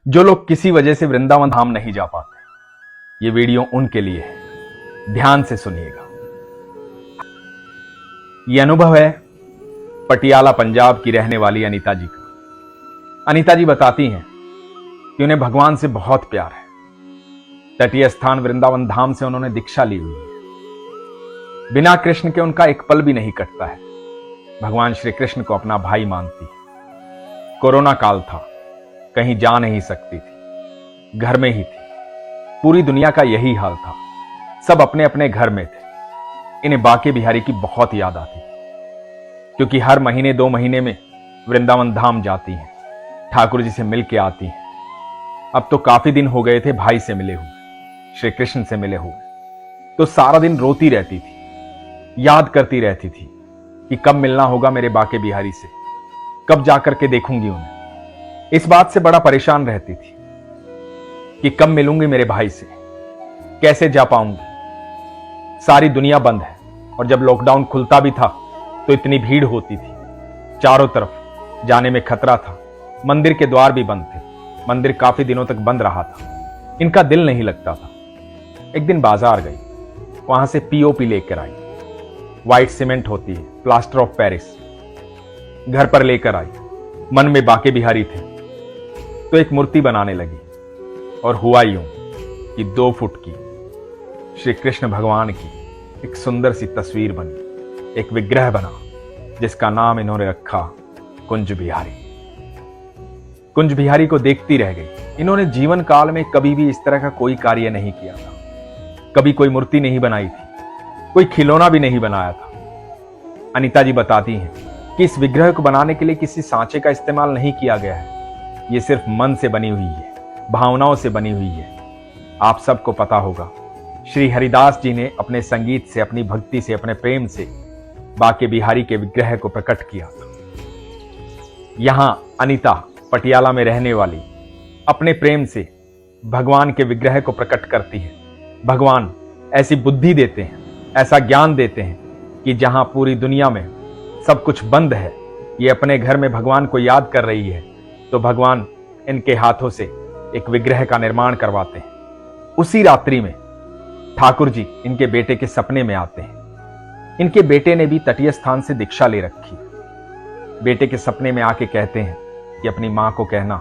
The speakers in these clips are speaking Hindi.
जो लोग किसी वजह से वृंदावन धाम नहीं जा पाते, ये वीडियो उनके लिए है। ध्यान से सुनिएगा। ये अनुभव है पटियाला पंजाब की रहने वाली अनीता जी का। अनीता जी बताती हैं कि उन्हें भगवान से बहुत प्यार है। तटीय स्थान वृंदावन धाम से उन्होंने दीक्षा ली हुई है। बिना कृष्ण के उनका एक पल भी नहीं कटता है। भगवान श्री कृष्ण को अपना भाई मानती है। कोरोना काल था, कहीं जा नहीं सकती थी, घर में ही थी। पूरी दुनिया का यही हाल था, सब अपने अपने घर में थे। इन्हें बाके बिहारी की बहुत याद आती थी, क्योंकि हर महीने 2 महीने में वृंदावन धाम जाती हैं, ठाकुर जी से मिल के आती हैं। अब तो काफी दिन हो गए थे भाई से मिले हुए, श्री कृष्ण से मिले हुए। तो सारा दिन रोती रहती थी, याद करती रहती थी कि कब मिलना होगा मेरे बाके बिहारी से, कब जाकर के देखूंगी उन्हें। इस बात से बड़ा परेशान रहती थी कि कब मिलूंगी मेरे भाई से, कैसे जा पाऊंगी। सारी दुनिया बंद है, और जब लॉकडाउन खुलता भी था तो इतनी भीड़ होती थी, चारों तरफ जाने में खतरा था। मंदिर के द्वार भी बंद थे, मंदिर काफी दिनों तक बंद रहा था। इनका दिल नहीं लगता था। एक दिन बाजार गई, वहां से पीओपी लेकर आई। व्हाइट सीमेंट होती है, प्लास्टर ऑफ पेरिस। घर पर लेकर आई। मन में बाके बिहारी थे तो एक मूर्ति बनाने लगी, और हुआ यूं कि 2 फुट की श्री कृष्ण भगवान की एक सुंदर सी तस्वीर बनी, एक विग्रह बना, जिसका नाम इन्होंने रखा कुंज बिहारी। कुंज बिहारी को देखती रह गई। इन्होंने जीवन काल में कभी भी इस तरह का कोई कार्य नहीं किया था। कभी कोई मूर्ति नहीं बनाई थी, कोई खिलौना भी नहीं बनाया था। अनीता जी बताती हैं कि इस विग्रह को बनाने के लिए किसी सांचे का इस्तेमाल नहीं किया गया है। ये सिर्फ मन से बनी हुई है, भावनाओं से बनी हुई है। आप सबको पता होगा, श्री हरिदास जी ने अपने संगीत से, अपनी भक्ति से, अपने प्रेम से बाके बिहारी के विग्रह को प्रकट किया था। यहां अनीता पटियाला में रहने वाली अपने प्रेम से भगवान के विग्रह को प्रकट करती है। भगवान ऐसी बुद्धि देते हैं, ऐसा ज्ञान देते हैं कि जहां पूरी दुनिया में सब कुछ बंद है, ये अपने घर में भगवान को याद कर रही है, तो भगवान इनके हाथों से एक विग्रह का निर्माण करवाते हैं। उसी रात्रि में ठाकुर जी इनके बेटे के सपने में आते हैं। इनके बेटे ने भी तटीय स्थान से दीक्षा ले रखी। बेटे के सपने में आके कहते हैं कि अपनी मां को कहना,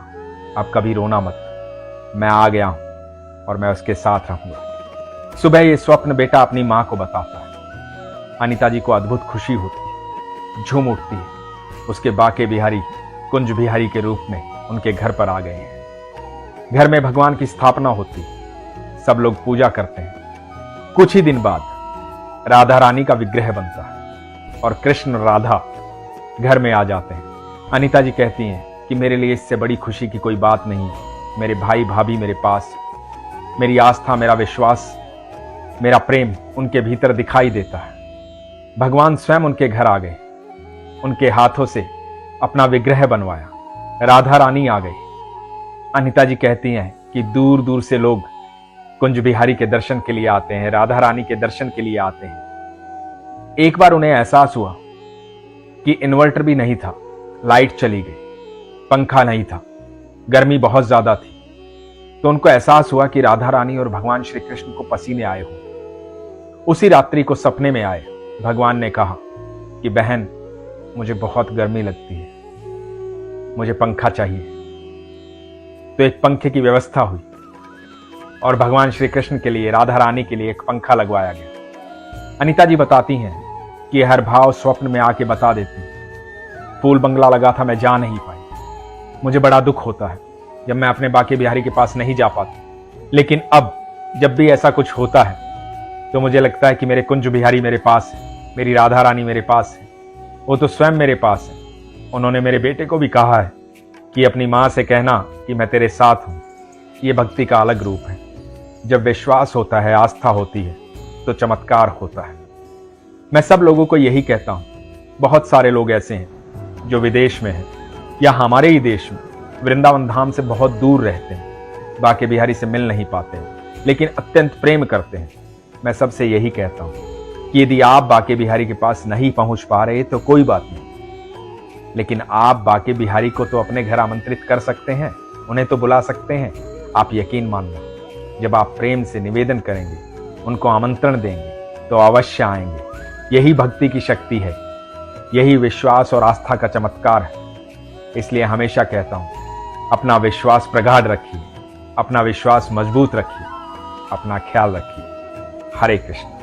अब कभी रोना मत, मैं आ गया हूं और मैं उसके साथ रहूंगा। सुबह ये स्वप्न बेटा अपनी मां को बताता है। अनीता जी को अद्भुत खुशी होती है, झूम उठती है। उसके बाके बिहारी कुंज बिहारी के रूप में उनके घर पर आ गए हैं। घर में भगवान की स्थापना होती है, सब लोग पूजा करते हैं। कुछ ही दिन बाद राधा रानी का विग्रह बनता है और कृष्ण राधा घर में आ जाते हैं। अनीता जी कहती हैं कि मेरे लिए इससे बड़ी खुशी की कोई बात नहीं है। मेरे भाई भाभी मेरे पास, मेरी आस्था, मेरा विश्वास, मेरा प्रेम उनके भीतर दिखाई देता है। भगवान स्वयं उनके घर आ गए, उनके हाथों से अपना विग्रह बनवाया। राधा रानी आ गई। अनीता जी कहती हैं कि दूर दूर से लोग कुंज बिहारी के दर्शन के लिए आते हैं, राधा रानी के दर्शन के लिए आते हैं। एक बार उन्हें एहसास हुआ कि इन्वर्टर भी नहीं था, लाइट चली गई, पंखा नहीं था, गर्मी बहुत ज्यादा थी। तो उनको एहसास हुआ कि राधा रानी और भगवान श्री कृष्ण को पसीने आए हो। उसी रात्रि को सपने में आए। भगवान ने कहा कि बहन, मुझे बहुत गर्मी लगती है, मुझे पंखा चाहिए। तो एक पंखे की व्यवस्था हुई और भगवान श्री कृष्ण के लिए, राधा रानी के लिए एक पंखा लगवाया गया। अनीता जी बताती हैं कि हर भाव स्वप्न में आके बता देती। फूल बंगला लगा था, मैं जा नहीं पाई। मुझे बड़ा दुख होता है जब मैं अपने बाके बिहारी के पास नहीं जा पाती, लेकिन अब जब भी ऐसा कुछ होता है तो मुझे लगता है कि मेरे कुंज बिहारी मेरे पास है, मेरी राधा रानी मेरे पास है। वो तो स्वयं मेरे पास है। उन्होंने मेरे बेटे को भी कहा है कि अपनी मां से कहना कि मैं तेरे साथ हूं। ये भक्ति का अलग रूप है। जब विश्वास होता है, आस्था होती है, तो चमत्कार होता है। मैं सब लोगों को यही कहता हूं। बहुत सारे लोग ऐसे हैं जो विदेश में हैं या हमारे ही देश में वृंदावन धाम से बहुत दूर रहते हैं, बाके बिहारी से मिल नहीं पाते हैं, लेकिन अत्यंत प्रेम करते हैं। मैं सबसे यही कहता हूं कि यदि आप बाके बिहारी के पास नहीं पहुंच पा रहे तो कोई बात नहीं, लेकिन आप बाके बिहारी को तो अपने घर आमंत्रित कर सकते हैं, उन्हें तो बुला सकते हैं, आप यकीन मानना जब आप प्रेम से निवेदन करेंगे, उनको आमंत्रण देंगे तो अवश्य आएंगे। यही भक्ति की शक्ति है, यही विश्वास और आस्था का चमत्कार है। इसलिए हमेशा कहता हूं, अपना विश्वास प्रगाढ़ रखिए, अपना विश्वास मजबूत रखिए, अपना ख्याल रखिए। हरे कृष्ण।